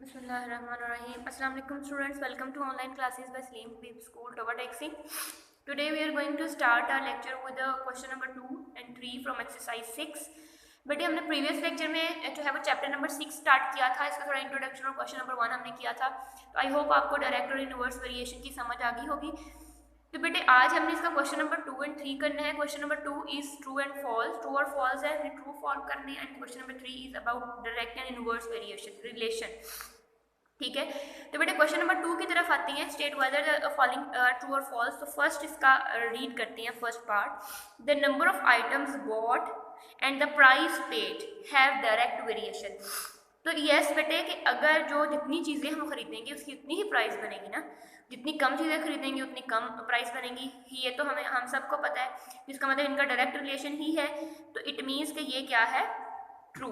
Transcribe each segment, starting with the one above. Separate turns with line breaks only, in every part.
Bismillahirrahmanirrahim. Assalamu alaikum students. Welcome to online classes by Slim Peep School Toba. Today we are going to start our lecture with the question number 2 and 3 from exercise 6. बेटे हमने previous lecture में जो है वो chapter number 6 start किया था, इसका थोड़ा इंट्रोडक्शन और क्वेश्चन नंबर 1 हमने किया था। तो आई होप आपको डायरेक्ट और इनवर्स वेरिएशन की समझ आ गई होगी। तो बेटे आज हमने इसका क्वेश्चन नंबर 2 एंड 3 करना है। Question number 2 is true and false, true और फॉल्स है, हमें ट्रू फॉल्स करने हैं। And question number 3 is about direct and inverse variation relation. ठीक है, तो बेटे क्वेश्चन नंबर 2 की तरफ आती हैं। State whether the following true और फॉल्स। तो फर्स्ट इसका रीड करते हैं first part. The number of items bought and the price paid have direct variation. तो यस बेटे कि अगर जो जितनी चीज़ें हम खरीदेंगे उसकी उतनी ही प्राइस बनेगी ना, जितनी कम चीज़ें खरीदेंगे उतनी कम प्राइस बनेगी, ये तो हम सबको पता है। जिसका मतलब इनका डायरेक्ट रिलेशन ही है। तो इट मीन्स कि ये क्या है, ट्रू।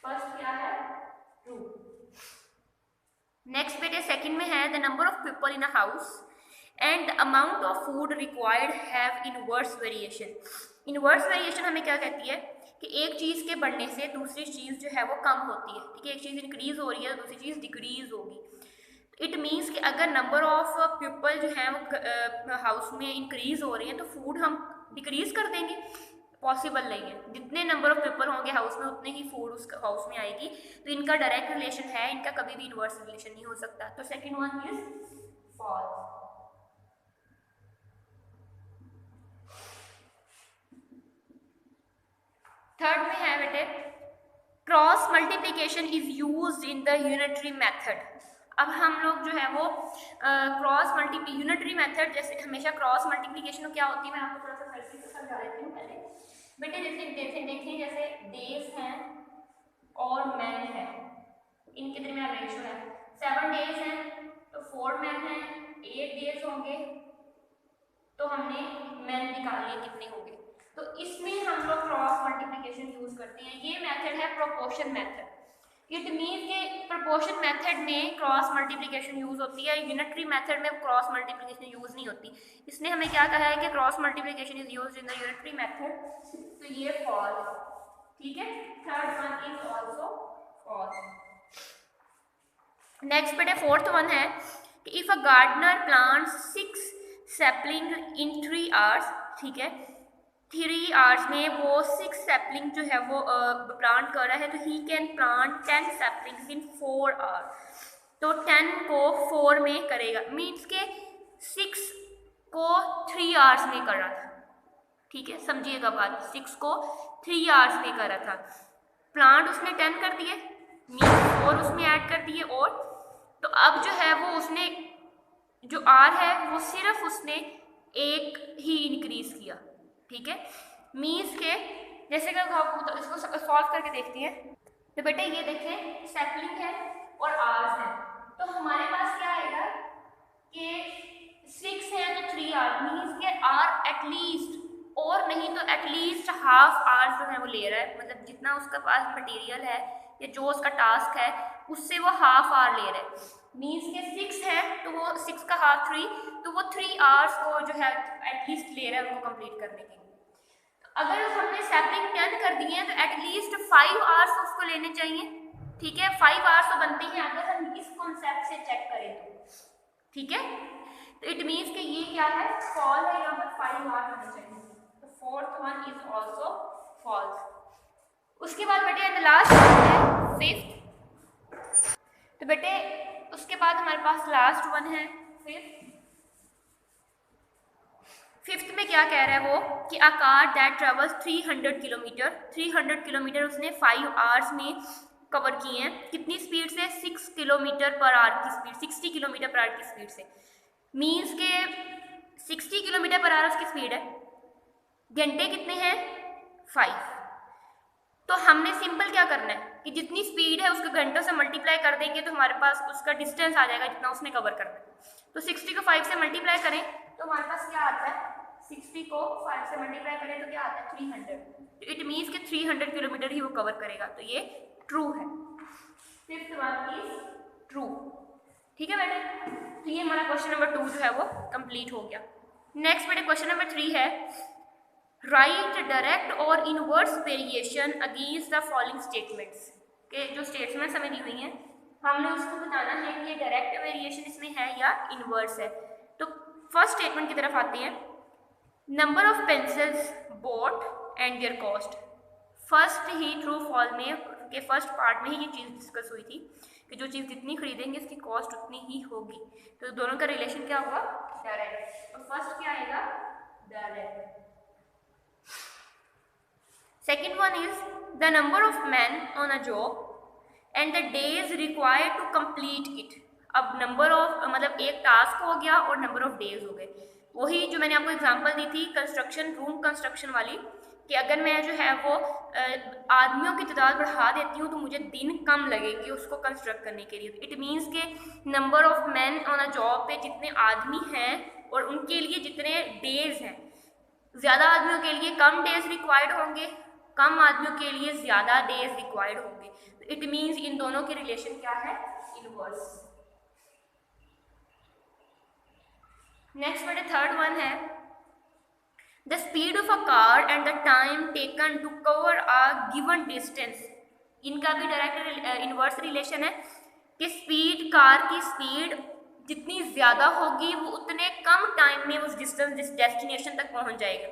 फर्स्ट क्या है, ट्रू। नेक्स्ट बेटे सेकंड में है the number of people in a house and amount of food required have inverse variation. Inverse variation हमें क्या कहती है कि एक चीज़ के बढ़ने से दूसरी चीज़ जो है वो कम होती है। ठीक है, एक चीज़ इंक्रीज हो रही है तो दूसरी चीज़ डिक्रीज होगी। इट मीन्स कि अगर नंबर ऑफ पीपल जो है वो हाउस में इंक्रीज हो रहे हैं तो फूड हम डिक्रीज कर देंगे, पॉसिबल नहीं है। जितने नंबर ऑफ पीपल होंगे हाउस में उतने ही फूड उस हाउस में आएगी। तो इनका डायरेक्ट रिलेशन है, इनका कभी भी इनवर्स रिलेशन नहीं हो सकता। तो second one is false. Third में है बेटे cross multiplication is used in the unitary method. अब हम लोग जो है वो क्रॉस यूनिटरी मेथड, जैसे हमेशा क्रॉस मल्टीप्लिकेशन क्या होती है, मैं आपको थोड़ा सा हल्की से समझा देती हूँ पहले। बेटे जैसे देखिए जैसे डेज हैं और मैन है, इनके दरमियान रेशो है। 7 डेज हैं तो 4 मैन हैं, 8 डेज होंगे तो हमने मैन निकाल लिए कितने होंगे। तो इसमें हम लोग क्रॉस मल्टीप्लिकेशन यूज करते हैं। ये मेथड है प्रोपोर्शन मेथड। इट मीन के प्रोपोर्शन मेथड में क्रॉस मल्टीप्लिकेशन यूज होती है, यूनिटरी मेथड में क्रॉस मल्टीप्लिकेशन यूज नहीं होती। इसने हमें क्या कहा है कि cross multiplication is used in the unitary method. तो ये फॉल्स। ठीक है, third one is also false. Next बेटे फोर्थ वन है कि if a gardener plants 6 sapling in 3 hours, ठीक है, 3 आवर्स में वो 6 सैपलिंग जो है वो प्लांट कर रहा है, तो he can plant 10 saplings in 4 hours. तो 10 को 4 में करेगा, मीन्स के 6 को 3 आवर्स में कर रहा था। ठीक है, समझिएगा बात, 6 को 3 आवर्स में कर रहा था। प्लांट उसने 10 कर दिए, मीन्स और उसमें ऐड कर दिए, और तो अब जो है वो उसने जो आर है वो सिर्फ उसने एक ही इंक्रीज किया। ठीक है, मीन्स के जैसे कि तो इसको सॉल्व करके देखते हैं। तो बेटे ये देखें सैपलिंग है और आर्स है, तो हमारे पास क्या आएगा कि 6 है तो 3 आर, मीन्स के आर एटलीस्ट, और नहीं तो एटलीस्ट हाफ आवर्स जो है वो ले रहा है। मतलब जितना उसका पास मटेरियल है या जो उसका टास्क है उससे वो हाफ आवर ले रहा है। मीन्स के 6 है तो वो 6 का हाफ 3, तो वो 3 आवर्स को जो है एटलीस्ट ले रहा है उनको कंप्लीट करने के लिए। अगर हमने सैपलिंग 10 कर दिए हैं तो एटलीस्ट 5 आवर्स उसको लेने चाहिए। ठीक है, 5 आवर्स तो बनते हैं अगर हम इस कॉन्सेप्ट से चेक करें तो। ठीक है, तो इट मीन्स कि ये क्या है, फॉल है, यहाँ पर 5 आवर्स होने चाहिए। तो fourth one is also false. उसके बाद बेटे लास्ट है फिफ्थ। तो बेटे उसके बाद हमारे पास लास्ट वन है फिफ्थ। फिफ्थ में क्या कह रहा है वो कि a car that travels 300 kilometre, 300 kilometre उसने 5 आवर्स में कवर किए हैं। कितनी स्पीड से, 6 किलोमीटर पर आवर की स्पीड, 60 किलोमीटर पर आवर की स्पीड से। मीन्स के 60 किलोमीटर पर आवर उसकी स्पीड है, घंटे कितने हैं 5। तो हमने सिंपल क्या करना है कि जितनी स्पीड है उसको घंटों से मल्टीप्लाई कर देंगे तो हमारे पास उसका डिस्टेंस आ जाएगा जितना उसने कवर करना है। तो 60 को 5 से मल्टीप्लाई करें तो हमारे पास क्या आता है, 60 को 5 से मल्टीप्लाई करें तो क्या आता है 300। तो इट मीन्स कि 300 किलोमीटर ही वो कवर करेगा। तो ये ट्रू है, फिफ्थ वन इज ट्रू। ठीक है बेटे, तो ये हमारा क्वेश्चन नंबर 2 जो है वो कंप्लीट हो गया। नेक्स्ट बेटे क्वेश्चन नंबर 3 है राइट डायरेक्ट और inverse variation against the following statements. के जो स्टेटमेंट्स हमें दी हुई हैं, हमने उसको बताना है कि ये डायरेक्ट वेरिएशन इसमें है या इनवर्स है। तो फर्स्ट स्टेटमेंट की तरफ आते हैं, number of pencils bought and their cost. First ही ट्रू फॉल में के फर्स्ट पार्ट में ही ये चीज़ डिस्कस हुई थी कि जो चीज़ जितनी खरीदेंगे उसकी कॉस्ट उतनी ही होगी। तो दोनों का रिलेशन क्या हुआ, डायरेक्ट। तो फर्स्ट क्या आएगा, direct. Second one is the number of man on a job and the days required to complete it. अब नंबर ऑफ मतलब एक टास्क हो गया और नंबर ऑफ डेज हो गए। वही जो मैंने आपको एग्जांपल दी थी कंस्ट्रक्शन, रूम कंस्ट्रक्शन वाली, कि अगर मैं जो है वो आदमियों की तादाद बढ़ा देती हूँ तो मुझे दिन कम लगेंगे उसको कंस्ट्रक्ट करने के लिए। इट मीन्स के number of man on a job पे जितने आदमी हैं और उनके लिए जितने डेज हैं, ज़्यादा आदमियों के लिए कम डेज रिक्वायर्ड होंगे, कम आदमियों के लिए ज़्यादा डेज रिक्वायर्ड होंगे। तो इट मीन्स इन दोनों के रिलेशन क्या है, इनवर्स। नेक्स्ट बेटे थर्ड वन है the speed of a car and the time taken to cover a given distance. इनका भी डायरेक्ट इनवर्स रिलेशन है कि स्पीड, कार की स्पीड जितनी ज़्यादा होगी वो उतने कम टाइम में उस डेस्टिनेशन तक पहुंच जाएगा,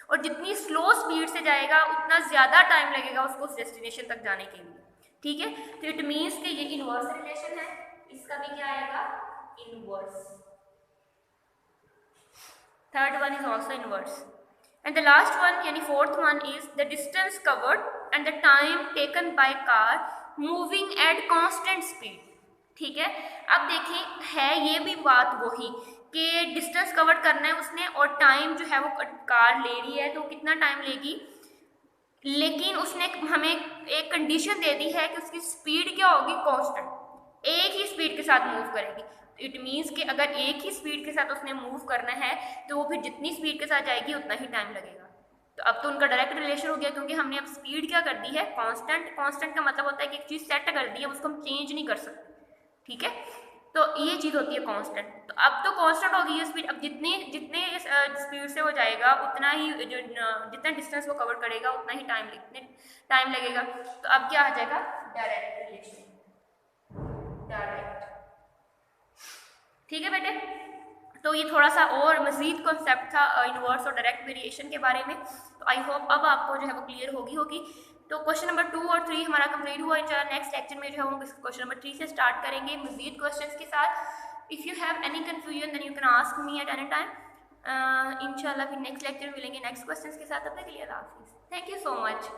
और जितनी स्लो स्पीड से जाएगा उतना ज़्यादा टाइम लगेगा उसको उस डेस्टिनेशन तक जाने के लिए। ठीक है, तो इट मीन्स कि ये इनवर्स रिलेशन है, इसका भी क्या आएगा, inverse. Third one is also inverse. And the last one यानी fourth one is the distance covered and the time taken by car moving at constant speed. ठीक है, अब देखें है ये भी बात वही कि डिस्टेंस कवर करना है उसने और टाइम जो है वो कार ले रही है तो कितना टाइम लेगी, लेकिन उसने हमें एक कंडीशन दे दी है कि उसकी स्पीड क्या होगी, कांस्टेंट, एक ही स्पीड के साथ मूव करेगी। इट मीन्स कि अगर एक ही स्पीड के साथ उसने मूव करना है तो वो फिर जितनी स्पीड के साथ जाएगी उतना ही टाइम लगेगा। तो अब तो उनका डायरेक्ट रिलेशन हो गया क्योंकि हमने अब स्पीड क्या कर दी है, कांस्टेंट। कांस्टेंट का मतलब होता है कि एक चीज़ सेट कर दी है उसको हम चेंज नहीं कर सकते। ठीक है, तो ये चीज़ होती है कांस्टेंट। तो अब तो कांस्टेंट हो गई है स्पीड, अब जितने जितने स्पीड से वो जाएगा उतना ही जो जितना डिस्टेंस वो कवर करेगा उतना ही टाइम लगेगा। तो अब क्या आ जाएगा, डायरेक्ट रिलेशन, डायरेक्ट। ठीक है बेटे, तो ये थोड़ा सा और मजीद कॉन्सेप्ट था इनवर्स और डायरेक्ट वेरिएशन के बारे में। तो आई होप अब आपको जो है वो क्लियर होगी। तो क्वेश्चन नंबर 2 और 3 हमारा कंप्लीट हुआ। इंशाल्लाह नेक्स्ट लेक्चर में जो है वो क्वेश्चन नंबर 3 से स्टार्ट करेंगे मजीद क्वेश्चंस के साथ। If you have any confusion then you can ask me at any time. इंशाल्लाह फिर नेक्स्ट लेक्चर में मिलेंगे नेक्स्ट क्वेश्चंस के साथ। तब तक के लिए अल्लाह हाफिज़। Thank you so much.